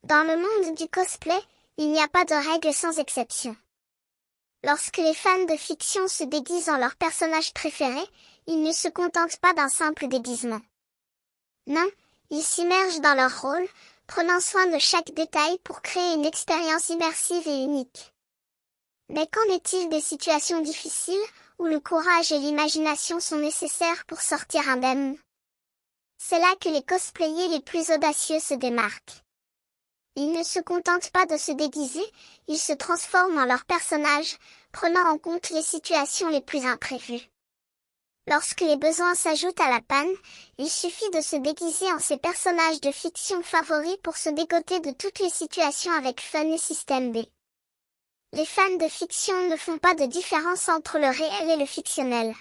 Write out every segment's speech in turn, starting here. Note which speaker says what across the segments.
Speaker 1: Dans le monde du cosplay, il n'y a pas de règle sans exception. Lorsque les fans de fiction se déguisent en leur personnage préféré, ils ne se contentent pas d'un simple déguisement. Non, ils s'immergent dans leur rôle, prenant soin de chaque détail pour créer une expérience immersive et unique. Mais qu'en est-il des situations difficiles, où le courage et l'imagination sont nécessaires pour sortir indemnes? C'est là que les cosplayers les plus audacieux se démarquent. Ils ne se contentent pas de se déguiser, ils se transforment en leur personnage, prenant en compte les situations les plus imprévues. Lorsque les besoins s'ajoutent à la panne, il suffit de se déguiser en ses personnages de fiction favoris pour se dégoter de toutes les situations avec fun et système B. Les fans de fiction ne font pas de différence entre le réel et le fictionnel.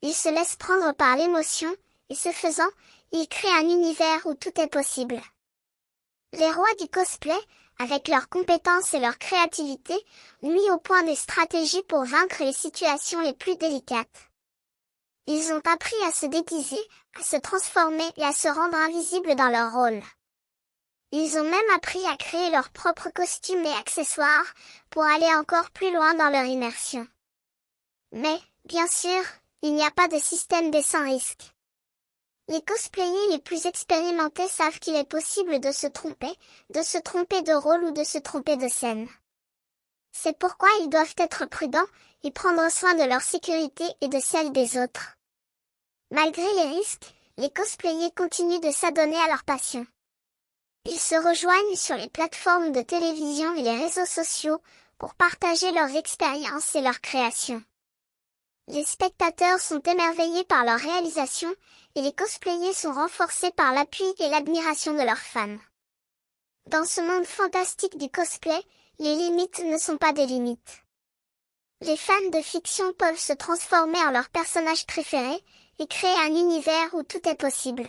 Speaker 1: Ils se laissent prendre par l'émotion, et ce faisant, ils créent un univers où tout est possible. Les rois du cosplay, avec leurs compétences et leur créativité, ont mis au point des stratégies pour vaincre les situations les plus délicates. Ils ont appris à se déguiser, à se transformer et à se rendre invisibles dans leur rôle. Ils ont même appris à créer leurs propres costumes et accessoires, pour aller encore plus loin dans leur immersion. Mais, bien sûr, il n'y a pas de système B sans risque. Les cosplayers les plus expérimentés savent qu'il est possible de se tromper de rôle ou de se tromper de scène. C'est pourquoi ils doivent être prudents, et prendre soin de leur sécurité et de celle des autres. Malgré les risques, les cosplayers continuent de s'adonner à leur passion. Ils se rejoignent sur les plateformes de télévision et les réseaux sociaux, pour partager leurs expériences et leurs créations. Les spectateurs sont émerveillés par leur réalisation, et les cosplayers sont renforcés par l'appui et l'admiration de leurs fans. Dans ce monde fantastique du cosplay, les limites ne sont pas des limites. Les fans de fiction peuvent se transformer en leur personnage préféré, et créer un univers où tout est possible.